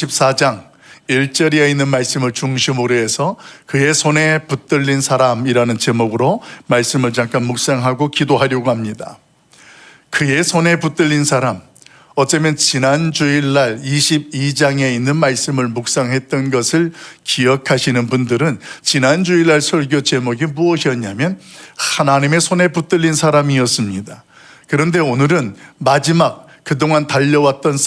14장 1절에 있는 말씀을 중심으로 해서 그의 손에 붙들린 사람이라는 제목으로 말씀을 잠깐 묵상하고 기도하려고 합니다. 그의 손에 붙들린 사람, 어쩌면 지난 주일날 22장에 있는 말씀을 묵상했던 것을 기억하시는 분들은 지난 주일날 설교 제목이 무엇이었냐면 하나님의 손에 붙들린 사람이었습니다. 그런데 오늘은 마지막 그동안 달려왔던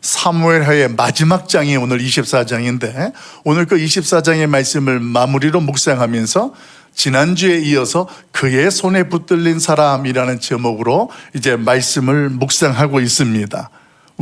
사무엘하의 마지막 장이 오늘 24장인데 오늘 그 24장의 말씀을 마무리로 묵상하면서 지난주에 이어서 그의 손에 붙들린 사람이라는 제목으로 이제 말씀을 묵상하고 있습니다.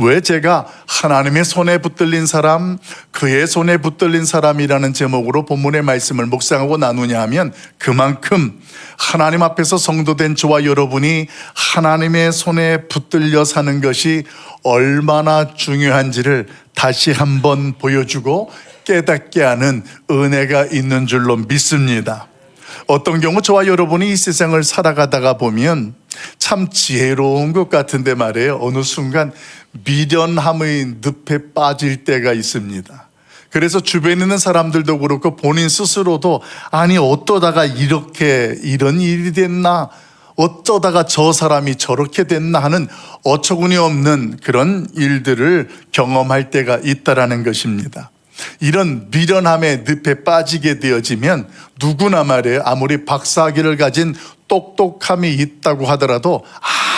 왜 제가 하나님의 손에 붙들린 사람, 그의 손에 붙들린 사람이라는 제목으로 본문의 말씀을 묵상하고 나누냐 하면 그만큼 하나님 앞에서 성도된 저와 여러분이 하나님의 손에 붙들려 사는 것이 얼마나 중요한지를 다시 한번 보여주고 깨닫게 하는 은혜가 있는 줄로 믿습니다. 어떤 경우 저와 여러분이 이 세상을 살아가다가 보면 참 지혜로운 것 같은데 말이에요. 어느 순간 미련함의 늪에 빠질 때가 있습니다. 그래서 주변에 있는 사람들도 그렇고 본인 스스로도 아니 어떠다가 이런 일이 됐나, 어쩌다가 저 사람이 저렇게 됐나 하는 어처구니 없는 그런 일들을 경험할 때가 있다라는 것입니다. 이런 미련함의 늪에 빠지게 되어지면 누구나 말이에요. 아무리 박사학위를 가진 똑똑함이 있다고 하더라도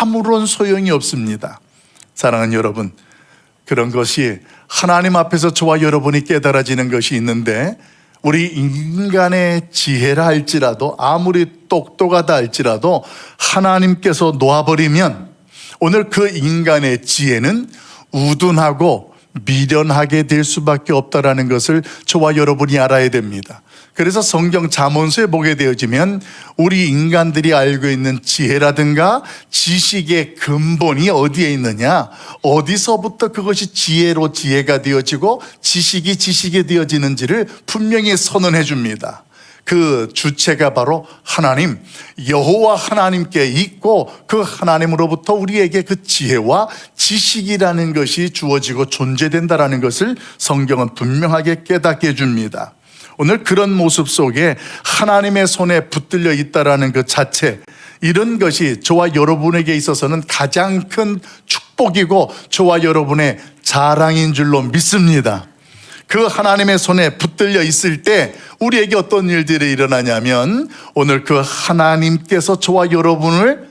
아무런 소용이 없습니다. 사랑하는 여러분, 그런 것이 하나님 앞에서 저와 여러분이 깨달아지는 것이 있는데 우리 인간의 지혜라 할지라도 아무리 똑똑하다 할지라도 하나님께서 놓아버리면 오늘 그 인간의 지혜는 우둔하고 미련하게 될 수밖에 없다라는 것을 저와 여러분이 알아야 됩니다. 그래서 성경 잠언서에 보게 되어지면 우리 인간들이 알고 있는 지혜라든가 지식의 근본이 어디에 있느냐, 어디서부터 그것이 지혜로 지혜가 되어지고 지식이 지식이 되어지는지를 분명히 선언해 줍니다. 그 주체가 바로 하나님, 여호와 하나님께 있고 그 하나님으로부터 우리에게 그 지혜와 지식이라는 것이 주어지고 존재된다라는 것을 성경은 분명하게 깨닫게 해줍니다. 오늘 그런 모습 속에 하나님의 손에 붙들려 있다라는 그 자체, 이런 것이 저와 여러분에게 있어서는 가장 큰 축복이고 저와 여러분의 자랑인 줄로 믿습니다. 그 하나님의 손에 붙들려 있을 때 우리에게 어떤 일들이 일어나냐면 오늘 그 하나님께서 저와 여러분을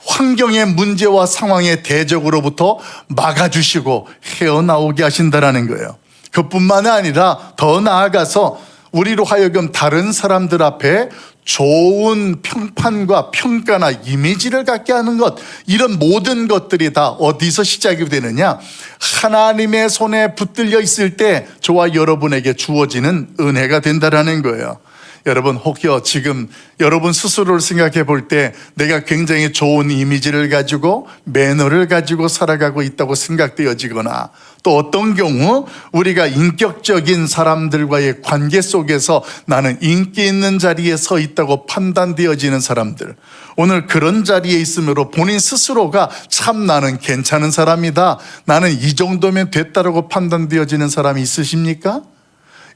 환경의 문제와 상황의 대적으로부터 막아주시고 헤어나오게 하신다는 거예요. 그뿐만 아니라 더 나아가서 우리로 하여금 다른 사람들 앞에 좋은 평판과 평가나 이미지를 갖게 하는 것, 이런 모든 것들이 다 어디서 시작이 되느냐? 하나님의 손에 붙들려 있을 때 저와 여러분에게 주어지는 은혜가 된다라는 거예요. 여러분, 혹여 지금 여러분 스스로를 생각해 볼 때 내가 굉장히 좋은 이미지를 가지고 매너를 가지고 살아가고 있다고 생각되어지거나 또 어떤 경우 우리가 인격적인 사람들과의 관계 속에서 나는 인기 있는 자리에 서 있다고 판단되어지는 사람들, 오늘 그런 자리에 있으므로 본인 스스로가 참 나는 괜찮은 사람이다, 나는 이 정도면 됐다라고 판단되어지는 사람이 있으십니까?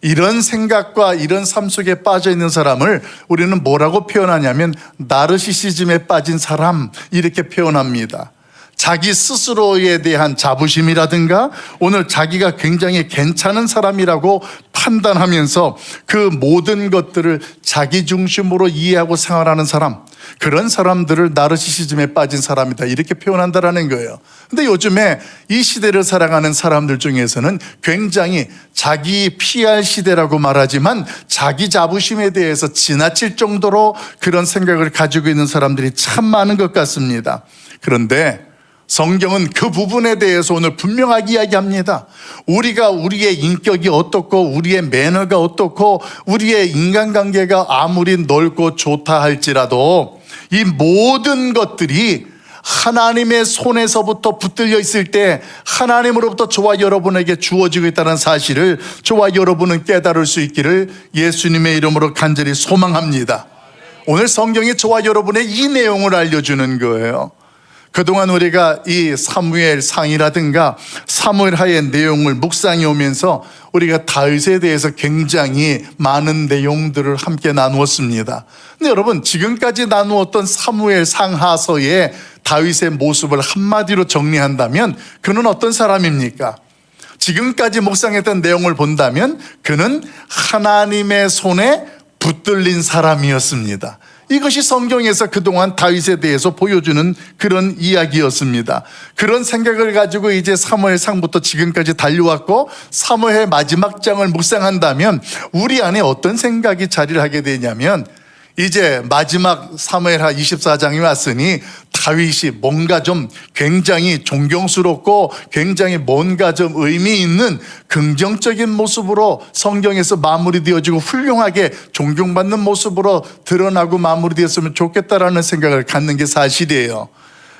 이런 생각과 이런 삶 속에 빠져 있는 사람을 우리는 뭐라고 표현하냐면 나르시시즘에 빠진 사람, 이렇게 표현합니다. 자기 스스로에 대한 자부심이라든가 오늘 자기가 굉장히 괜찮은 사람이라고 판단하면서 그 모든 것들을 자기 중심으로 이해하고 생활하는 사람, 그런 사람들을 나르시시즘에 빠진 사람이다, 이렇게 표현한다라는 거예요. 근데 요즘에 이 시대를 살아가는 사람들 중에서는 굉장히 자기 PR 시대라고 말하지만 자기 자부심에 대해서 지나칠 정도로 그런 생각을 가지고 있는 사람들이 참 많은 것 같습니다. 그런데 성경은 그 부분에 대해서 오늘 분명하게 이야기합니다. 우리가 우리의 인격이 어떻고 우리의 매너가 어떻고 우리의 인간관계가 아무리 넓고 좋다 할지라도 이 모든 것들이 하나님의 손에서부터 붙들려 있을 때 하나님으로부터 저와 여러분에게 주어지고 있다는 사실을 저와 여러분은 깨달을 수 있기를 예수님의 이름으로 간절히 소망합니다. 오늘 성경이 저와 여러분의 이 내용을 알려주는 거예요. 그동안 우리가 이 사무엘 상이라든가 사무엘 하의 내용을 묵상해 오면서 우리가 다윗에 대해서 굉장히 많은 내용들을 함께 나누었습니다. 근데 여러분, 지금까지 나누었던 사무엘 상하서의 다윗의 모습을 한마디로 정리한다면 그는 어떤 사람입니까? 지금까지 묵상했던 내용을 본다면 그는 하나님의 손에 붙들린 사람이었습니다. 이것이 성경에서 그동안 다윗에 대해서 보여주는 그런 이야기였습니다. 그런 생각을 가지고 이제 사무엘상부터 지금까지 달려왔고 사무엘 마지막 장을 묵상한다면 우리 안에 어떤 생각이 자리를 하게 되냐면 이제 마지막 사무엘하 24장이 왔으니 다윗이 뭔가 좀 굉장히 존경스럽고 굉장히 뭔가 좀 의미 있는 긍정적인 모습으로 성경에서 마무리되어지고 훌륭하게 존경받는 모습으로 드러나고 마무리되었으면 좋겠다라는 생각을 갖는 게 사실이에요.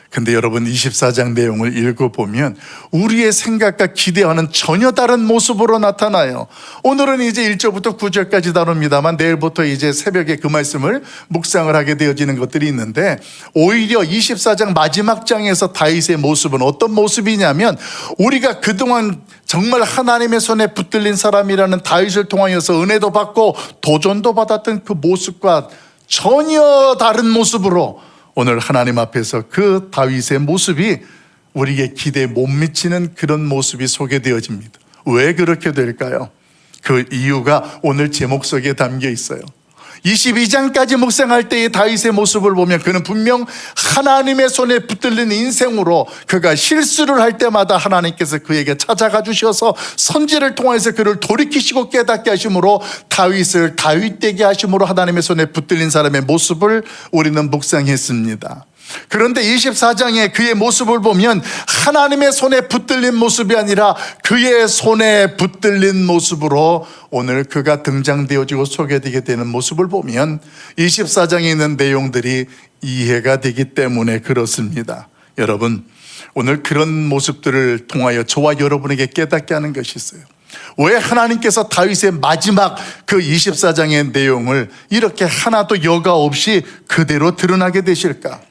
근데 여러분 24장 내용을 읽어보면 우리의 생각과 기대와는 전혀 다른 모습으로 나타나요. 오늘은 이제 1절부터 9절까지 다룹니다만 내일부터 이제 새벽에 그 말씀을 묵상을 하게 되어지는 것들이 있는데 오히려 24장 마지막 장에서 다윗의 모습은 어떤 모습이냐면 우리가 그동안 정말 하나님의 손에 붙들린 사람이라는 다윗을 통하여서 은혜도 받고 도전도 받았던 그 모습과 전혀 다른 모습으로 오늘 하나님 앞에서 그 다윗의 모습이 우리의 기대에 못 미치는 그런 모습이 소개되어집니다. 왜 그렇게 될까요? 그 이유가 오늘 제목 속에 담겨 있어요. 22장까지 묵상할 때의 다윗의 모습을 보면 그는 분명 하나님의 손에 붙들린 인생으로 그가 실수를 할 때마다 하나님께서 그에게 찾아가 주셔서 선지를 통해서 그를 돌이키시고 깨닫게 하심으로 다윗을 다윗되게 하심으로 하나님의 손에 붙들린 사람의 모습을 우리는 묵상했습니다. 그런데 24장에 그의 모습을 보면 하나님의 손에 붙들린 모습이 아니라 그의 손에 붙들린 모습으로 오늘 그가 등장되어지고 소개되게 되는 모습을 보면 24장에 있는 내용들이 이해가 되기 때문에 그렇습니다. 여러분, 오늘 그런 모습들을 통하여 저와 여러분에게 깨닫게 하는 것이 있어요. 왜 하나님께서 다윗의 마지막 그 24장의 내용을 이렇게 하나도 여과 없이 그대로 드러나게 되실까?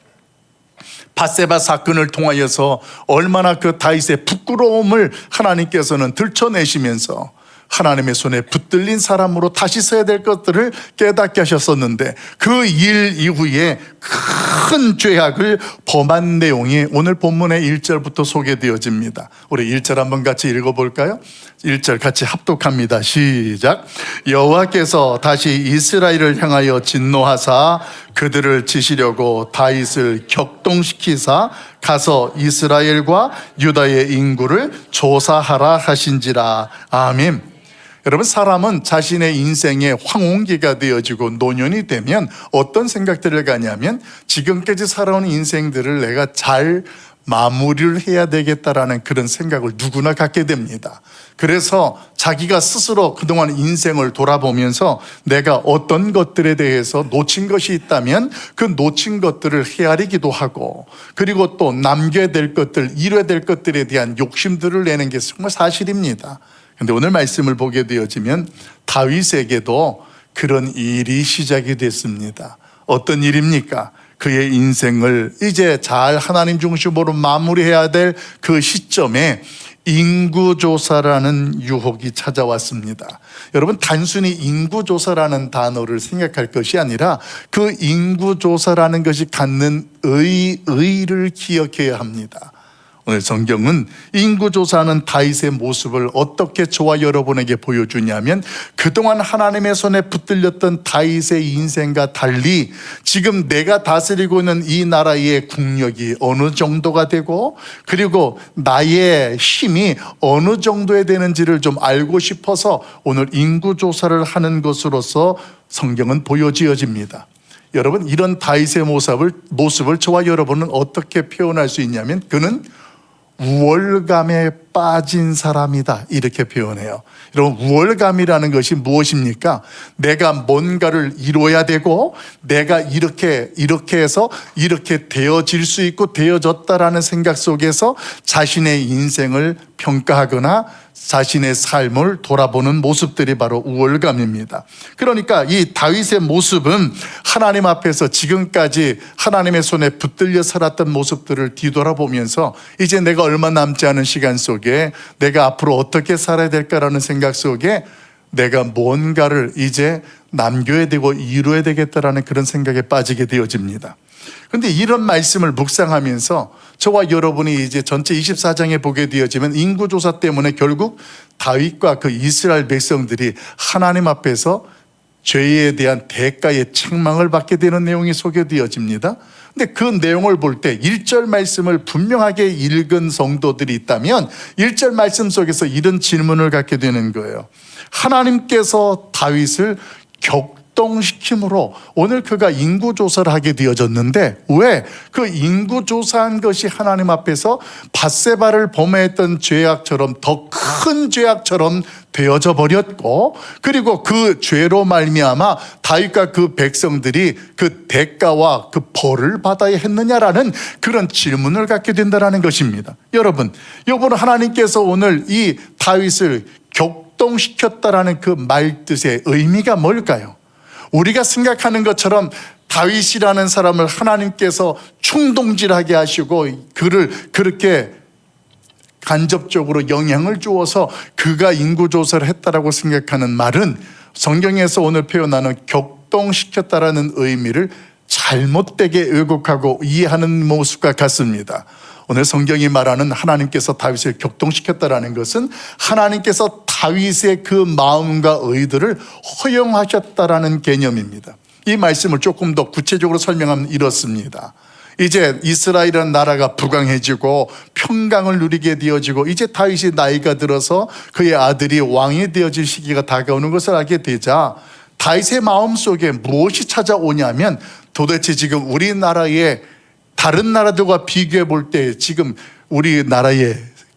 밧세바 사건을 통하여서 얼마나 그 다윗의 부끄러움을 하나님께서는 들춰내시면서 하나님의 손에 붙들린 사람으로 다시 서야 될 것들을 깨닫게 하셨었는데 그 일 이후에 큰 죄악을 범한 내용이 오늘 본문의 1절부터 소개되어집니다. 우리 1절 한번 같이 읽어볼까요? 1절 같이 합독합니다. 시작. 여호와께서 다시 이스라엘을 향하여 진노하사 그들을 치시려고 다윗을 격동시키사 가서 이스라엘과 유다의 인구를 조사하라 하신지라. 아멘. 여러분, 사람은 자신의 인생의 황혼기가 되어지고 노년이 되면 어떤 생각들을 가냐면 지금까지 살아온 인생들을 내가 잘 마무리를 해야 되겠다라는 그런 생각을 누구나 갖게 됩니다. 그래서 자기가 스스로 그동안 인생을 돌아보면서 내가 어떤 것들에 대해서 놓친 것이 있다면 그 놓친 것들을 헤아리기도 하고 그리고 또 남겨야 될 것들, 이뤄야 될 것들에 대한 욕심들을 내는 게 정말 사실입니다. 그런데 오늘 말씀을 보게 되어지면 다윗에게도 그런 일이 시작이 됐습니다. 어떤 일입니까? 그의 인생을 이제 잘 하나님 중심으로 마무리해야 될 그 시점에 인구조사라는 유혹이 찾아왔습니다. 여러분, 단순히 인구조사라는 단어를 생각할 것이 아니라 그 인구조사라는 것이 갖는 의의를 기억해야 합니다. 오늘 성경은 인구조사하는 다윗의 모습을 어떻게 저와 여러분에게 보여주냐면 그동안 하나님의 손에 붙들렸던 다윗의 인생과 달리 지금 내가 다스리고 있는 이 나라의 국력이 어느 정도가 되고 그리고 나의 힘이 어느 정도에 되는지를 좀 알고 싶어서 오늘 인구조사를 하는 것으로서 성경은 보여지어집니다. 여러분, 이런 다윗의 모습을 저와 여러분은 어떻게 표현할 수 있냐면 그는 우월감에 빠진 사람이다, 이렇게 표현해요. 여러분, 우월감이라는 것이 무엇입니까? 내가 뭔가를 이루어야 되고 내가 이렇게 해서 이렇게 되어질 수 있고 되어졌다라는 생각 속에서 자신의 인생을 평가하거나 자신의 삶을 돌아보는 모습들이 바로 우월감입니다. 그러니까 이 다윗의 모습은 하나님 앞에서 지금까지 하나님의 손에 붙들려 살았던 모습들을 뒤돌아보면서 이제 내가 얼마 남지 않은 시간 속에 내가 앞으로 어떻게 살아야 될까라는 생각 속에 내가 뭔가를 이제 남겨야 되고 이루어야 되겠다라는 그런 생각에 빠지게 되어집니다. 그런데 이런 말씀을 묵상하면서 저와 여러분이 이제 전체 24장에 보게 되어지면 인구조사 때문에 결국 다윗과 그 이스라엘 백성들이 하나님 앞에서 죄에 대한 대가의 책망을 받게 되는 내용이 소개되어집니다. 근데 그 내용을 볼 때 1절 말씀을 분명하게 읽은 성도들이 있다면 1절 말씀 속에서 이런 질문을 갖게 되는 거예요. 하나님께서 다윗을 격동시킴으로 오늘 그가 인구조사를 하게 되어졌는데 왜 그 인구조사한 것이 하나님 앞에서 밧세바를 범했던 죄악처럼 더 큰 죄악처럼 되어져 버렸고, 그리고 그 죄로 말미암아 다윗과 그 백성들이 그 대가와 그 벌을 받아야 했느냐라는 그런 질문을 갖게 된다는 것입니다. 여러분, 이번에 하나님께서 오늘 이 다윗을 격동시켰다라는 그 말뜻의 의미가 뭘까요? 우리가 생각하는 것처럼 다윗이라는 사람을 하나님께서 충동질하게 하시고 그를 그렇게 간접적으로 영향을 주어서 그가 인구조사를 했다라고 생각하는 말은 성경에서 오늘 표현하는 격동시켰다라는 의미를 잘못되게 왜곡하고 이해하는 모습과 같습니다. 오늘 성경이 말하는 하나님께서 다윗을 격동시켰다라는 것은 하나님께서 다윗의 그 마음과 의도를 허용하셨다라는 개념입니다. 이 말씀을 조금 더 구체적으로 설명하면 이렇습니다. 이제 이스라엘이라는 나라가 부강해지고 평강을 누리게 되어지고 이제 다윗이 나이가 들어서 그의 아들이 왕이 되어질 시기가 다가오는 것을 알게 되자 다윗의 마음속에 무엇이 찾아오냐면 도대체 지금 우리나라의 다른 나라들과 비교해 볼 때 지금 우리나라의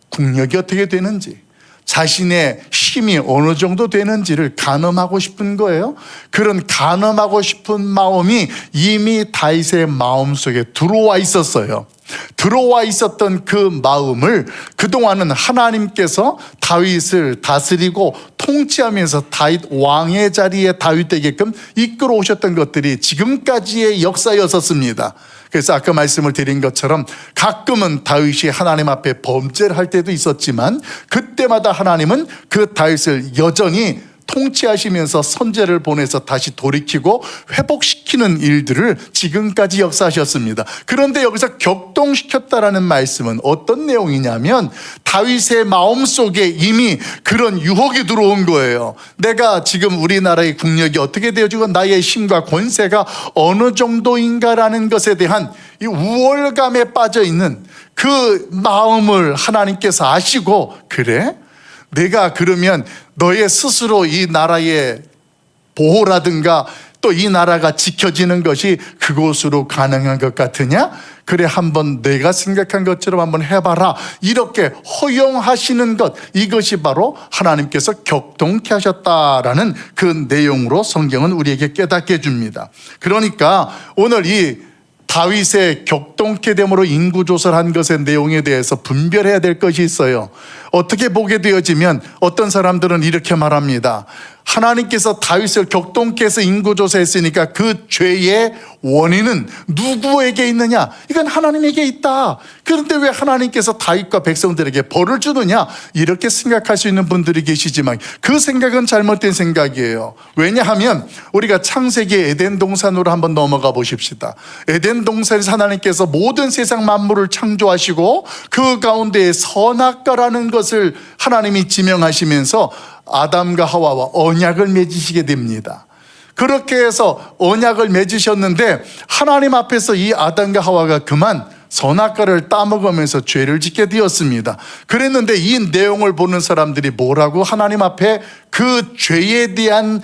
국력이 어떻게 되는지, 자신의 힘이 어느 정도 되는지를 가늠하고 싶은 거예요. 그런 가늠하고 싶은 마음이 이미 다윗의 마음속에 들어와 있었어요. 들어와 있었던 그 마음을 그동안은 하나님께서 다윗을 다스리고 통치하면서 다윗 왕의 자리에 다윗되게끔 이끌어 오셨던 것들이 지금까지의 역사였었습니다. 그래서 아까 말씀을 드린 것처럼 가끔은 다윗이 하나님 앞에 범죄를 할 때도 있었지만 그때마다 하나님은 그 다윗을 여전히 통치하시면서 선제를 보내서 다시 돌이키고 회복시키는 일들을 지금까지 역사하셨습니다. 그런데 여기서 격동시켰다라는 말씀은 어떤 내용이냐면 다윗의 마음속에 이미 그런 유혹이 들어온 거예요. 내가 지금 우리나라의 국력이 어떻게 되어지고 나의 힘과 권세가 어느 정도인가라는 것에 대한 이 우월감에 빠져 있는 그 마음을 하나님께서 아시고, 그래? 내가 그러면 너의 스스로 이 나라의 보호라든가 또 이 나라가 지켜지는 것이 그곳으로 가능한 것 같으냐? 그래, 한번 내가 생각한 것처럼 한번 해봐라. 이렇게 허용하시는 것, 이것이 바로 하나님께서 격동케 하셨다라는 그 내용으로 성경은 우리에게 깨닫게 해줍니다. 그러니까 오늘 이 다윗의 격동케 됨으로 인구조사를 한 것의 내용에 대해서 분별해야 될 것이 있어요. 어떻게 보게 되어지면 어떤 사람들은 이렇게 말합니다. 하나님께서 다윗을 격동케 해서 인구조사했으니까 그 죄의 원인은 누구에게 있느냐? 이건 하나님에게 있다. 그런데 왜 하나님께서 다윗과 백성들에게 벌을 주느냐? 이렇게 생각할 수 있는 분들이 계시지만 그 생각은 잘못된 생각이에요. 왜냐하면 우리가 창세기 에덴 동산으로 한번 넘어가 보십시다. 에덴 동산에서 하나님께서 모든 세상 만물을 창조하시고 그 가운데 선악과라는 것을 하나님이 지명하시면서 아담과 하와와 언약을 맺으시게 됩니다. 그렇게 해서 언약을 맺으셨는데 하나님 앞에서 이 아담과 하와가 그만 선악과를 따먹으면서 죄를 짓게 되었습니다. 그랬는데 이 내용을 보는 사람들이 뭐라고 하나님 앞에 그 죄에 대한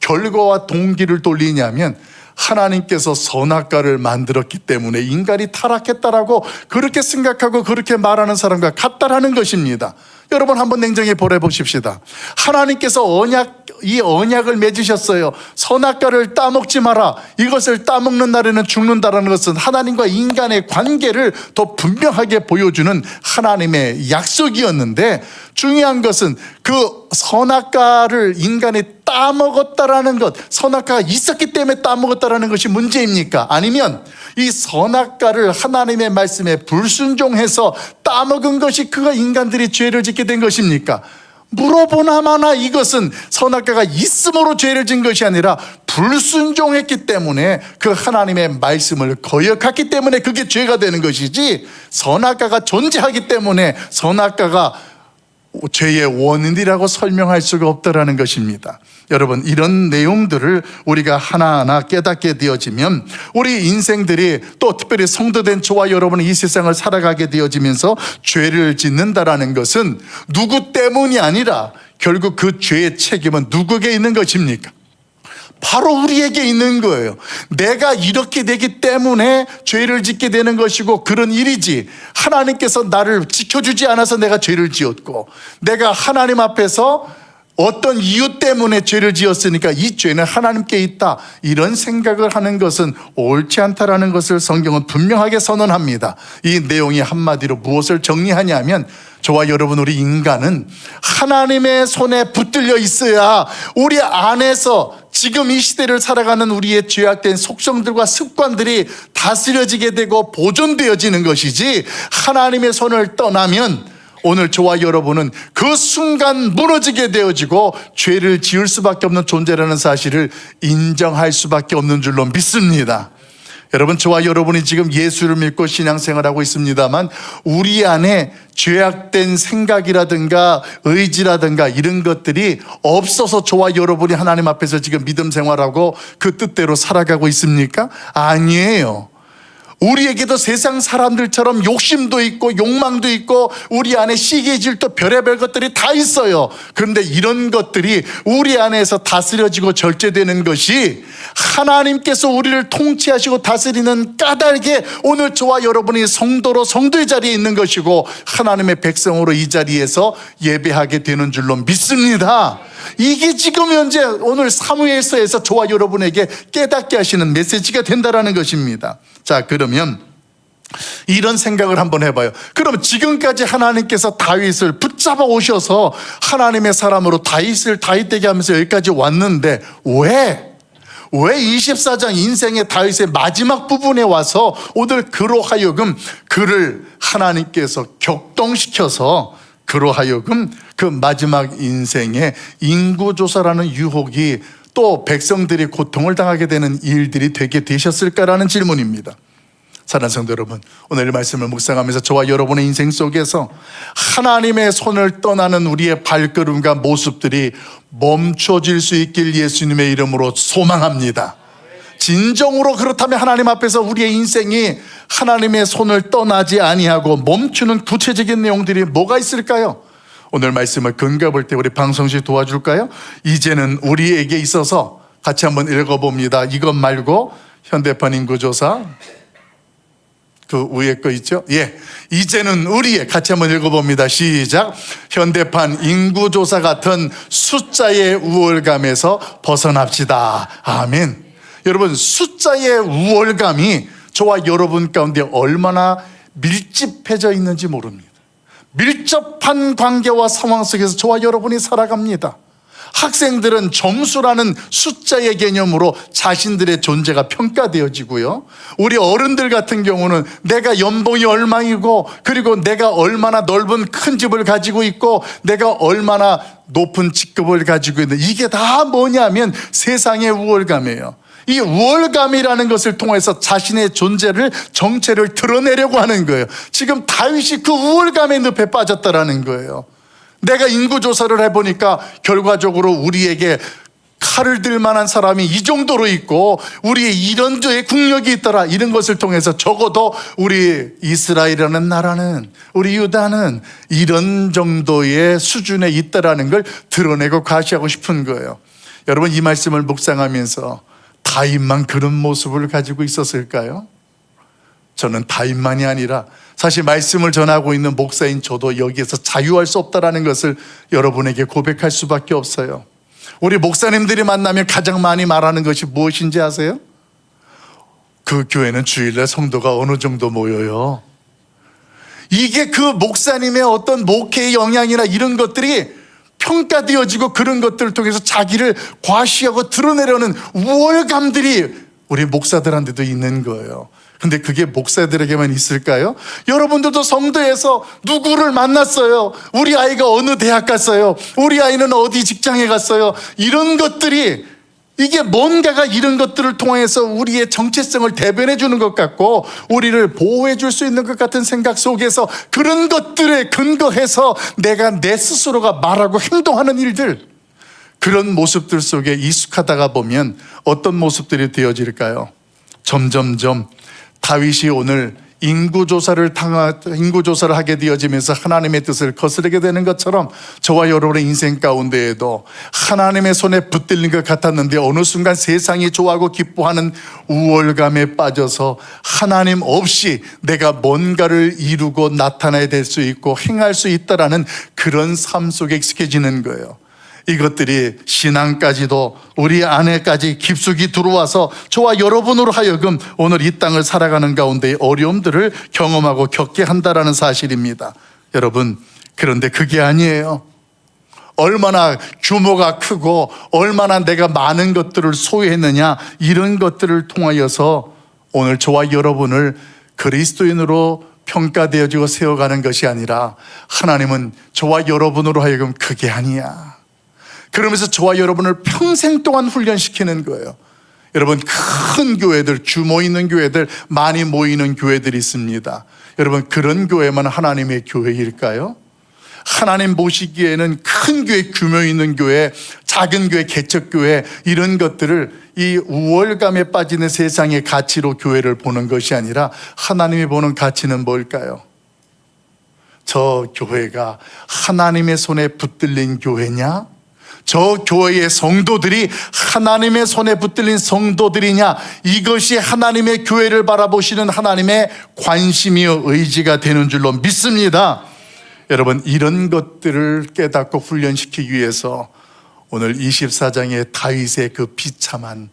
결과와 동기를 돌리냐면 하나님께서 선악과를 만들었기 때문에 인간이 타락했다라고 그렇게 생각하고 그렇게 말하는 사람과 같다라는 것입니다. 여러분, 한번 냉정히 보십시다. 하나님께서 이 언약을 맺으셨어요. 선악과를 따먹지 마라. 이것을 따먹는 날에는 죽는다라는 것은 하나님과 인간의 관계를 더 분명하게 보여주는 하나님의 약속이었는데, 중요한 것은 그 선악과를 인간이 따먹었다라는 것, 선악과가 있었기 때문에 따먹었다라는 것이 문제입니까? 아니면 이 선악과를 하나님의 말씀에 불순종해서 따먹은 것이 그가 인간들이 죄를 짓게 된 것입니까? 물어보나마나 이것은 선악과가 있음으로 죄를 진 것이 아니라 불순종했기 때문에, 그 하나님의 말씀을 거역했기 때문에 그게 죄가 되는 것이지, 선악과가 존재하기 때문에 선악과가 죄의 원인이라고 설명할 수가 없다라는 것입니다. 여러분, 이런 내용들을 우리가 하나하나 깨닫게 되어지면 우리 인생들이, 또 특별히 성도된 저와 여러분이 이 세상을 살아가게 되어지면서 죄를 짓는다라는 것은 누구 때문이 아니라 결국 그 죄의 책임은 누구에게 있는 것입니까? 바로 우리에게 있는 거예요. 내가 이렇게 되기 때문에 죄를 짓게 되는 것이고 그런 일이지, 하나님께서 나를 지켜주지 않아서 내가 죄를 지었고, 내가 하나님 앞에서 어떤 이유 때문에 죄를 지었으니까 이 죄는 하나님께 있다, 이런 생각을 하는 것은 옳지 않다라는 것을 성경은 분명하게 선언합니다. 이 내용이 한마디로 무엇을 정리하냐면, 저와 여러분, 우리 인간은 하나님의 손에 붙들려 있어야 우리 안에서 지금 이 시대를 살아가는 우리의 죄악된 속성들과 습관들이 다스려지게 되고 보존되어지는 것이지, 하나님의 손을 떠나면 오늘 저와 여러분은 그 순간 무너지게 되어지고 죄를 지을 수밖에 없는 존재라는 사실을 인정할 수밖에 없는 줄로 믿습니다. 여러분, 저와 여러분이 지금 예수를 믿고 신앙생활하고 있습니다만, 우리 안에 죄악된 생각이라든가 의지라든가 이런 것들이 없어서 저와 여러분이 하나님 앞에서 지금 믿음 생활하고 그 뜻대로 살아가고 있습니까? 아니에요. 우리에게도 세상 사람들처럼 욕심도 있고 욕망도 있고 우리 안에 시기 질투 별의별 것들이 다 있어요. 그런데 이런 것들이 우리 안에서 다스려지고 절제되는 것이 하나님께서 우리를 통치하시고 다스리는 까닭에 오늘 저와 여러분이 성도로 성도의 자리에 있는 것이고 하나님의 백성으로 이 자리에서 예배하게 되는 줄로 믿습니다. 이게 지금 현재 오늘 사무엘서에서 저와 여러분에게 깨닫게 하시는 메시지가 된다라는 것입니다. 자, 그러면 이런 생각을 한번 해봐요. 그럼 지금까지 하나님께서 다윗을 붙잡아 오셔서 하나님의 사람으로 다윗을 다윗되게 하면서 여기까지 왔는데, 왜 24장 인생의 다윗의 마지막 부분에 와서 오늘 그로 하여금 그를 하나님께서 격동시켜서 그로 하여금 그 마지막 인생의 인구조사라는 유혹이, 또 백성들이 고통을 당하게 되는 일들이 되게 되셨을까라는 질문입니다. 사랑하는 성도 여러분, 오늘 말씀을 묵상하면서 저와 여러분의 인생 속에서 하나님의 손을 떠나는 우리의 발걸음과 모습들이 멈춰질 수 있길 예수님의 이름으로 소망합니다. 진정으로 그렇다면 하나님 앞에서 우리의 인생이 하나님의 손을 떠나지 아니하고 멈추는 구체적인 내용들이 뭐가 있을까요? 오늘 말씀을 근거해 볼 때 우리 방송씨 도와줄까요? 이제는 우리에게 있어서 같이 한번 읽어봅니다. 이것 말고 현대판 인구조사 그 위에 거 있죠? 예, 이제는 우리의, 같이 한번 읽어봅니다. 시작. 현대판 인구조사 같은 숫자의 우월감에서 벗어납시다. 아멘. 여러분, 숫자의 우월감이 저와 여러분 가운데 얼마나 밀집해져 있는지 모릅니다. 밀접한 관계와 상황 속에서 저와 여러분이 살아갑니다. 학생들은 점수라는 숫자의 개념으로 자신들의 존재가 평가되어지고요, 우리 어른들 같은 경우는 내가 연봉이 얼마이고, 그리고 내가 얼마나 넓은 큰 집을 가지고 있고, 내가 얼마나 높은 직급을 가지고 있는, 이게 다 뭐냐면 세상의 우월감이에요. 이 우월감이라는 것을 통해서 자신의 존재를, 정체를 드러내려고 하는 거예요. 지금 다윗이 그 우월감의 늪에 빠졌다라는 거예요. 내가 인구조사를 해보니까 결과적으로 우리에게 칼을 들 만한 사람이 이 정도로 있고 우리의 이런 저의 국력이 있더라, 이런 것을 통해서 적어도 우리 이스라엘이라는 나라는, 우리 유다는 이런 정도의 수준에 있다라는 걸 드러내고 과시하고 싶은 거예요. 여러분, 이 말씀을 묵상하면서 다윗만 그런 모습을 가지고 있었을까요? 저는 다윗만이 아니라 사실 말씀을 전하고 있는 목사인 저도 여기에서 자유할 수 없다는 것을 여러분에게 고백할 수밖에 없어요. 우리 목사님들이 만나면 가장 많이 말하는 것이 무엇인지 아세요? 그 교회는 주일날 성도가 어느 정도 모여요. 이게 그 목사님의 어떤 목회의 영향이나 이런 것들이 평가되어지고 그런 것들을 통해서 자기를 과시하고 드러내려는 우월감들이 우리 목사들한테도 있는 거예요. 근데 그게 목사들에게만 있을까요? 여러분들도 성도에서 누구를 만났어요. 우리 아이가 어느 대학 갔어요. 우리 아이는 어디 직장에 갔어요. 이런 것들이 이게 뭔가가 이런 것들을 통해서 우리의 정체성을 대변해 주는 것 같고 우리를 보호해 줄 수 있는 것 같은 생각 속에서 그런 것들에 근거해서 내가 내 스스로가 말하고 행동하는 일들, 그런 모습들 속에 익숙하다가 보면 어떤 모습들이 되어질까요? 점점점 다윗이 오늘 인구조사를 하게 되어지면서 하나님의 뜻을 거스르게 되는 것처럼 저와 여러분의 인생 가운데에도 하나님의 손에 붙들린 것 같았는데 어느 순간 세상이 좋아하고 기뻐하는 우월감에 빠져서 하나님 없이 내가 뭔가를 이루고 나타나야 될 수 있고 행할 수 있다라는 그런 삶 속에 익숙해지는 거예요. 이것들이 신앙까지도 우리 안에까지 깊숙이 들어와서 저와 여러분으로 하여금 오늘 이 땅을 살아가는 가운데 어려움들을 경험하고 겪게 한다라는 사실입니다. 여러분, 그런데 그게 아니에요. 얼마나 규모가 크고 얼마나 내가 많은 것들을 소유했느냐, 이런 것들을 통하여서 오늘 저와 여러분을 그리스도인으로 평가되어지고 세워가는 것이 아니라 하나님은 저와 여러분으로 하여금 그게 아니야. 그러면서 저와 여러분을 평생 동안 훈련시키는 거예요. 여러분, 큰 교회들, 규모 있는 교회들, 많이 모이는 교회들이 있습니다. 여러분, 그런 교회만 하나님의 교회일까요? 하나님 보시기에는 큰 교회, 규모 있는 교회, 작은 교회, 개척교회, 이런 것들을 이 우월감에 빠지는 세상의 가치로 교회를 보는 것이 아니라 하나님이 보는 가치는 뭘까요? 저 교회가 하나님의 손에 붙들린 교회냐? 저 교회의 성도들이 하나님의 손에 붙들린 성도들이냐, 이것이 하나님의 교회를 바라보시는 하나님의 관심이요 의지가 되는 줄로 믿습니다. 여러분, 이런 것들을 깨닫고 훈련시키기 위해서 오늘 24장의 다윗의 그 비참한,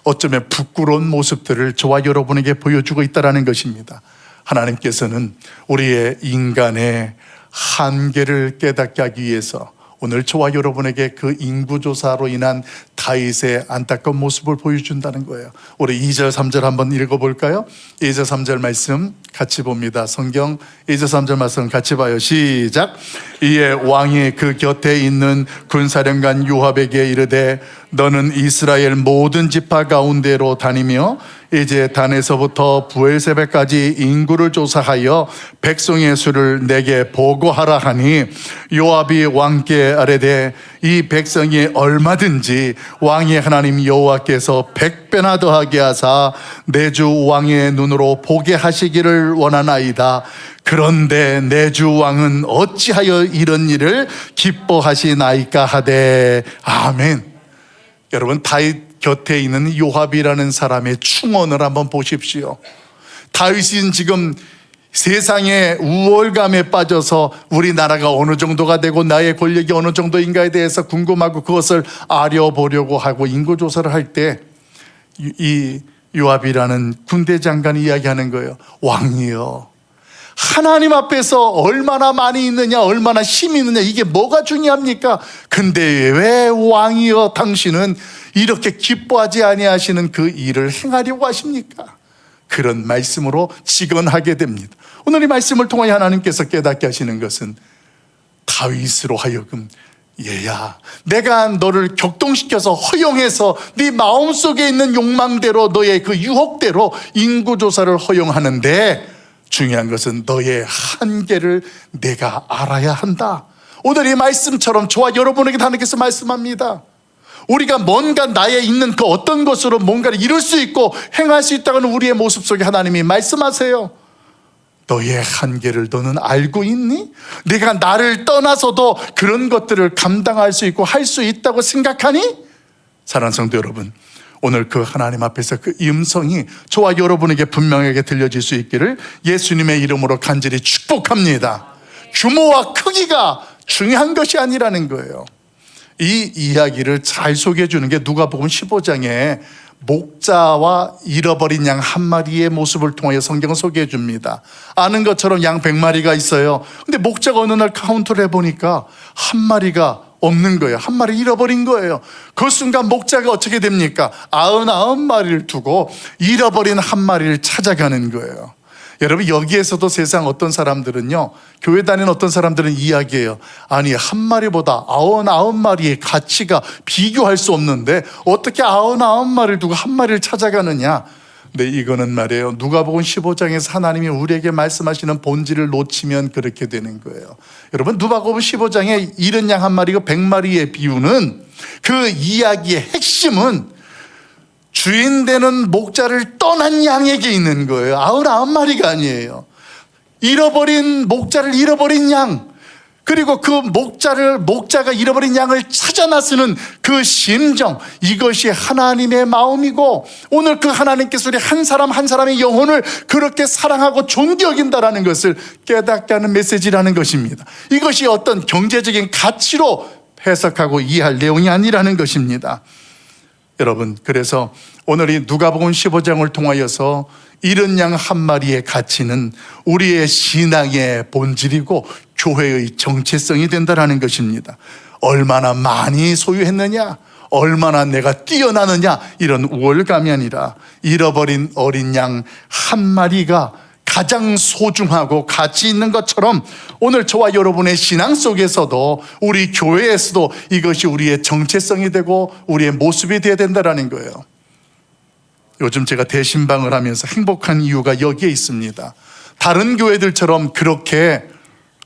어쩌면 부끄러운 모습들을 저와 여러분에게 보여주고 있다는 것입니다. 하나님께서는 우리의 인간의 한계를 깨닫게 하기 위해서 오늘 저와 여러분에게 그 인구조사로 인한 다윗의 안타까운 모습을 보여준다는 거예요. 우리 2절 3절 한번 읽어볼까요? 2절 3절 말씀 같이 봅니다. 성경 2절 3절 말씀 같이 봐요. 시작. 이에 왕이 그 곁에 있는 군사령관 요압에게 이르되 너는 이스라엘 모든 지파 가운데로 다니며 이제 단에서부터 부엘세바까지 인구를 조사하여 백성의 수를 내게 보고하라 하니 요압이 왕께 아뢰되 이 백성이 얼마든지 왕의 하나님 여호와께서 100배나 더하게 하사 내 주 왕의 눈으로 보게 하시기를 원하나이다. 그런데 내 주 왕은 어찌하여 이런 일을 기뻐하시나이까 하되. 아멘. 여러분, 다윗 곁에 있는 요압이라는 사람의 충언을 한번 보십시오. 다윗은 지금 세상의 우월감에 빠져서 우리나라가 어느 정도가 되고 나의 권력이 어느 정도인가에 대해서 궁금하고 그것을 알아보려고 하고 인구조사를 할 때 이 요압이라는 군대 장관이 이야기하는 거예요. 왕이여, 하나님 앞에서 얼마나 많이 있느냐, 얼마나 힘이 있느냐, 이게 뭐가 중요합니까? 근데 왜 왕이여 당신은 이렇게 기뻐하지 아니하시는 그 일을 행하려고 하십니까? 그런 말씀으로 직언하게 됩니다. 오늘 이 말씀을 통하여 하나님께서 깨닫게 하시는 것은 다윗으로 하여금 얘야, 내가 너를 격동시켜서 허용해서 네 마음속에 있는 욕망대로, 너의 그 유혹대로 인구조사를 허용하는데 중요한 것은 너의 한계를 내가 알아야 한다. 오늘 이 말씀처럼 저와 여러분에게 하나님께서 말씀합니다. 우리가 뭔가 나에 있는 그 어떤 것으로 뭔가를 이룰 수 있고 행할 수 있다는 우리의 모습 속에 하나님이 말씀하세요. 너의 한계를 너는 알고 있니? 네가 나를 떠나서도 그런 것들을 감당할 수 있고 할 수 있다고 생각하니? 사랑하는 성도 여러분, 오늘 그 하나님 앞에서 그 음성이 저와 여러분에게 분명하게 들려질 수 있기를 예수님의 이름으로 간절히 축복합니다. 규모와 크기가 중요한 것이 아니라는 거예요. 이 이야기를 잘 소개해 주는 게 누가복음 15장에 목자와 잃어버린 양 한 마리의 모습을 통하여 성경을 소개해 줍니다. 아는 것처럼 양 100마리가 있어요. 근데 목자가 어느 날 카운트를 해보니까 한 마리가 없는 거예요. 한 마리 잃어버린 거예요. 그 순간 목자가 어떻게 됩니까? 99마리를 두고 잃어버린 한 마리를 찾아가는 거예요. 여러분, 여기에서도 세상 어떤 사람들은요, 교회 다니는 어떤 사람들은 이야기해요. 아니, 한 마리보다 99마리의 가치가 비교할 수 없는데 어떻게 99마리를 두고 한 마리를 찾아가느냐. 네, 이거는 말이에요, 누가복음 15장에서 하나님이 우리에게 말씀하시는 본질을 놓치면 그렇게 되는 거예요. 여러분, 누가복음 15장에 잃은 양 한 마리가 100마리의 비유는, 그 이야기의 핵심은 주인 되는 목자를 떠난 양에게 있는 거예요. 99마리가 아니에요. 잃어버린 목자를 잃어버린 양, 그리고 그 목자가 잃어버린 양을 찾아 나서는 그 심정, 이것이 하나님의 마음이고, 오늘 그 하나님께서 우리 한 사람 한 사람의 영혼을 그렇게 사랑하고 존경한다라는 것을 깨닫게 하는 메시지라는 것입니다. 이것이 어떤 경제적인 가치로 해석하고 이해할 내용이 아니라는 것입니다. 여러분, 그래서 오늘 이 누가복음 15장을 통하여서 잃은 양 한 마리의 가치는 우리의 신앙의 본질이고 교회의 정체성이 된다는 것입니다. 얼마나 많이 소유했느냐, 얼마나 내가 뛰어나느냐, 이런 우월감이 아니라 잃어버린 어린 양 한 마리가 가장 소중하고 가치 있는 것처럼 오늘 저와 여러분의 신앙 속에서도, 우리 교회에서도 이것이 우리의 정체성이 되고 우리의 모습이 되어야 된다는 거예요. 요즘 제가 대신방을 하면서 행복한 이유가 여기에 있습니다. 다른 교회들처럼 그렇게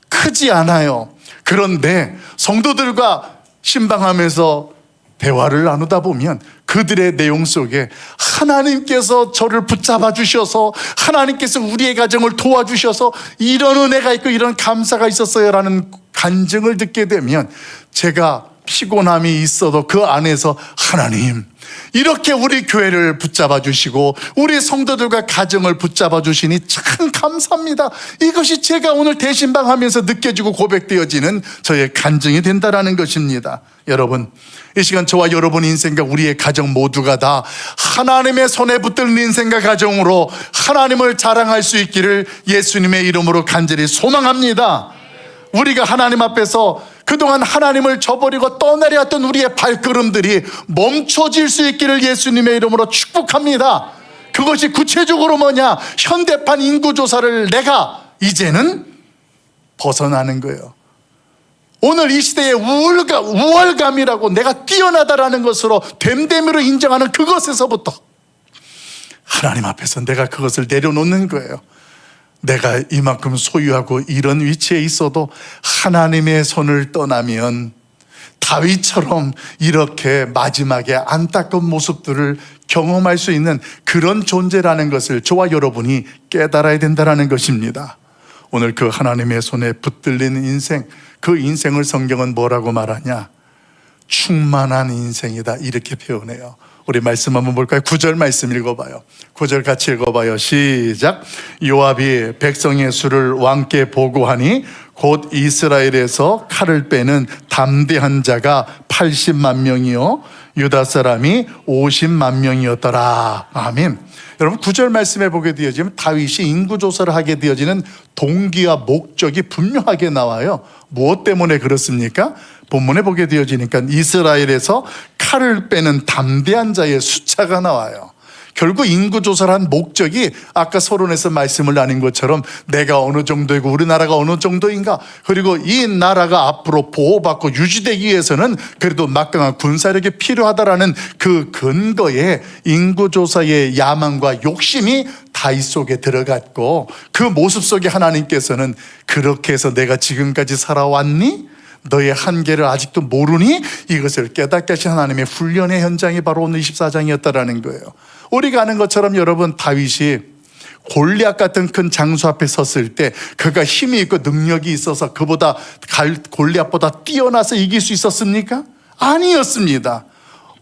크지 않아요. 그런데 성도들과 신방하면서 대화를 나누다 보면 그들의 내용 속에 하나님께서 저를 붙잡아 주셔서, 하나님께서 우리의 가정을 도와주셔서 이런 은혜가 있고 이런 감사가 있었어요 라는 간증을 듣게 되면, 제가 피곤함이 있어도 그 안에서 하나님, 이렇게 우리 교회를 붙잡아 주시고 우리 성도들과 가정을 붙잡아 주시니 참 감사합니다. 이것이 제가 오늘 대신방 하면서 느껴지고 고백되어지는 저의 간증이 된다는 것입니다. 여러분, 이 시간 저와 여러분 인생과 우리의 가정 모두가 다 하나님의 손에 붙들린 인생과 가정으로 하나님을 자랑할 수 있기를 예수님의 이름으로 간절히 소망합니다. 우리가 하나님 앞에서 그동안 하나님을 저버리고 떠내려왔던 우리의 발걸음들이 멈춰질 수 있기를 예수님의 이름으로 축복합니다. 그것이 구체적으로 뭐냐? 현대판 인구조사를 내가 이제는 벗어나는 거예요. 오늘 이 시대의 우월감이라고, 내가 뛰어나다라는 것으로 됨됨이로 인정하는 그것에서부터 하나님 앞에서 내가 그것을 내려놓는 거예요. 내가 이만큼 소유하고 이런 위치에 있어도 하나님의 손을 떠나면 다윗처럼 이렇게 마지막에 안타까운 모습들을 경험할 수 있는 그런 존재라는 것을 저와 여러분이 깨달아야 된다는 것입니다. 오늘 그 하나님의 손에 붙들린 인생, 그 인생을 성경은 뭐라고 말하냐? 충만한 인생이다, 이렇게 표현해요. 우리 말씀 한번 볼까요? 9절 말씀 읽어봐요. 9절 같이 읽어봐요. 시작. 요압이 백성의 수를 왕께 보고하니 곧 이스라엘에서 칼을 빼는 담대한 자가 80만 명이요 유다 사람이 50만 명이었더라. 아멘. 여러분, 9절 말씀에 보게 되어지면 다윗이 인구조사를 하게 되어지는 동기와 목적이 분명하게 나와요. 무엇 때문에 그렇습니까? 본문에 보게 되어지니까 이스라엘에서 칼을 빼는 담대한 자의 숫자가 나와요. 결국 인구조사를 한 목적이 아까 서론에서 말씀을 나눈 것처럼 내가 어느 정도이고 우리나라가 어느 정도인가, 그리고 이 나라가 앞으로 보호받고 유지되기 위해서는 그래도 막강한 군사력이 필요하다라는 그 근거에 인구조사의 야망과 욕심이 다윗 속에 들어갔고, 그 모습 속에 하나님께서는 그렇게 해서 내가 지금까지 살아왔니? 너의 한계를 아직도 모르니? 이것을 깨닫게 하신 하나님의 훈련의 현장이 바로 오늘 24장이었다라는 거예요. 우리가 아는 것처럼 여러분, 다윗이 골리앗 같은 큰 장수 앞에 섰을 때 그가 힘이 있고 능력이 있어서 그보다 골리앗보다 뛰어나서 이길 수 있었습니까? 아니었습니다.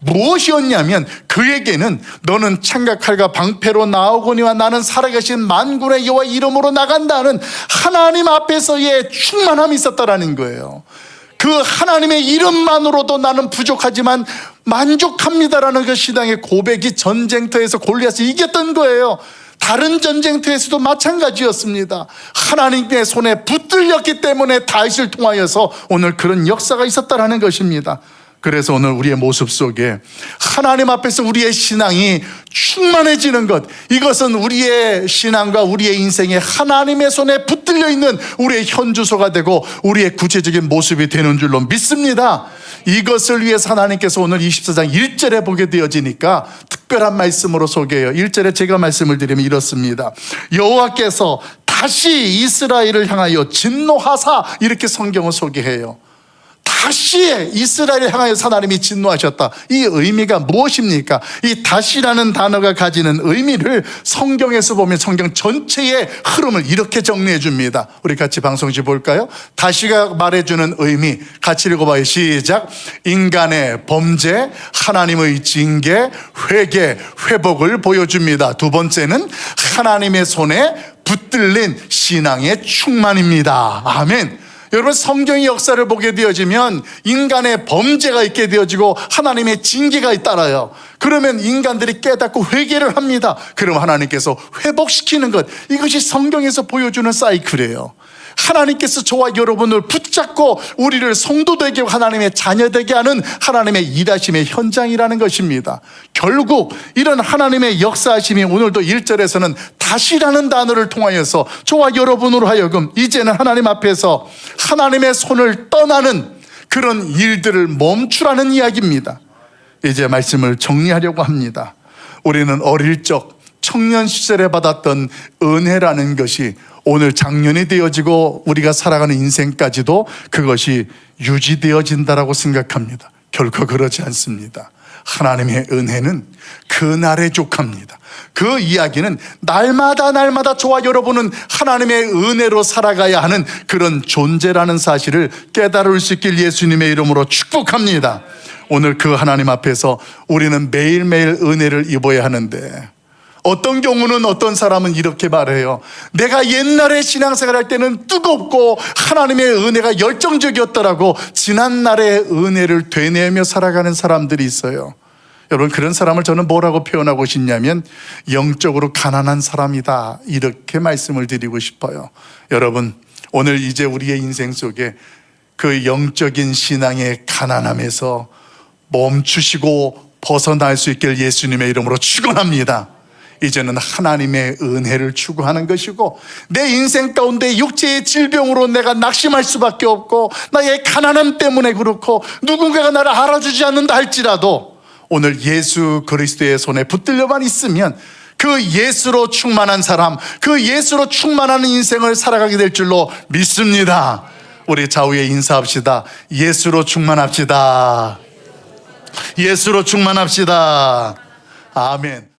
무엇이었냐면 그에게는 너는 창과 칼과 방패로 나오거니와 나는 살아계신 만군의 여호와 이름으로 나간다는 하나님 앞에서의 충만함이 있었다라는 거예요. 그 그 하나님의 이름만으로도 나는 부족하지만 만족합니다라는 그 신앙의 고백이 전쟁터에서 골리앗을 이겼던 거예요. 다른 전쟁터에서도 마찬가지였습니다. 하나님의 손에 붙들렸기 때문에 다윗을 통하여서 오늘 그런 역사가 있었다라는 것입니다. 그래서 오늘 우리의 모습 속에 하나님 앞에서 우리의 신앙이 충만해지는 것, 이것은 우리의 신앙과 우리의 인생에 하나님의 손에 붙들려 있는 우리의 현주소가 되고 우리의 구체적인 모습이 되는 줄로 믿습니다. 이것을 위해서 하나님께서 오늘 24장 1절에 보게 되어지니까 특별한 말씀으로 소개해요. 1절에 제가 말씀을 드리면 이렇습니다. 여호와께서 다시 이스라엘을 향하여 진노하사, 이렇게 성경을 소개해요. 다시 이스라엘을 향하여 하나님이 진노하셨다. 이 의미가 무엇입니까? 이 다시라는 단어가 가지는 의미를 성경에서 보면 성경 전체의 흐름을 이렇게 정리해 줍니다. 우리 같이 방송지 볼까요? 다시가 말해주는 의미 같이 읽어봐요. 시작. 인간의 범죄, 하나님의 징계, 회개, 회복을 보여줍니다. 두 번째는 하나님의 손에 붙들린 신앙의 충만입니다. 아멘. 여러분, 성경의 역사를 보게 되어지면 인간의 범죄가 있게 되어지고 하나님의 징계가 따라요. 그러면 인간들이 깨닫고 회개를 합니다. 그럼 하나님께서 회복시키는 것, 이것이 성경에서 보여주는 사이클이에요. 하나님께서 저와 여러분을 붙잡고 우리를 성도되게, 하나님의 자녀되게 하는 하나님의 일하심의 현장이라는 것입니다. 결국 이런 하나님의 역사하심이 오늘도 1절에서는 다시라는 단어를 통하여서 저와 여러분으로 하여금 이제는 하나님 앞에서 하나님의 손을 떠나는 그런 일들을 멈추라는 이야기입니다. 이제 말씀을 정리하려고 합니다. 우리는 어릴 적 청년 시절에 받았던 은혜라는 것이 오늘 장년이 되어지고 우리가 살아가는 인생까지도 그것이 유지되어진다라고 생각합니다. 결코 그렇지 않습니다. 하나님의 은혜는 그날에 족합니다. 그 이야기는 날마다 저와 여러분은 하나님의 은혜로 살아가야 하는 그런 존재라는 사실을 깨달을 수 있길 예수님의 이름으로 축복합니다. 오늘 그 하나님 앞에서 우리는 매일매일 은혜를 입어야 하는데, 어떤 경우는 어떤 사람은 이렇게 말해요. 내가 옛날에 신앙생활 할 때는 뜨겁고 하나님의 은혜가 열정적이었더라고. 지난날의 은혜를 되뇌며 살아가는 사람들이 있어요. 여러분, 그런 사람을 저는 뭐라고 표현하고 싶냐면 영적으로 가난한 사람이다, 이렇게 말씀을 드리고 싶어요. 여러분, 오늘 이제 우리의 인생 속에 그 영적인 신앙의 가난함에서 멈추시고 벗어날 수 있길 예수님의 이름으로 축원합니다. 이제는 하나님의 은혜를 추구하는 것이고, 내 인생 가운데 육체의 질병으로 내가 낙심할 수밖에 없고, 나의 가난함 때문에 그렇고, 누군가가 나를 알아주지 않는다 할지라도 오늘 예수 그리스도의 손에 붙들려만 있으면 그 예수로 충만한 사람, 그 예수로 충만한 인생을 살아가게 될 줄로 믿습니다. 우리 좌우에 인사합시다. 예수로 충만합시다. 예수로 충만합시다. 아멘.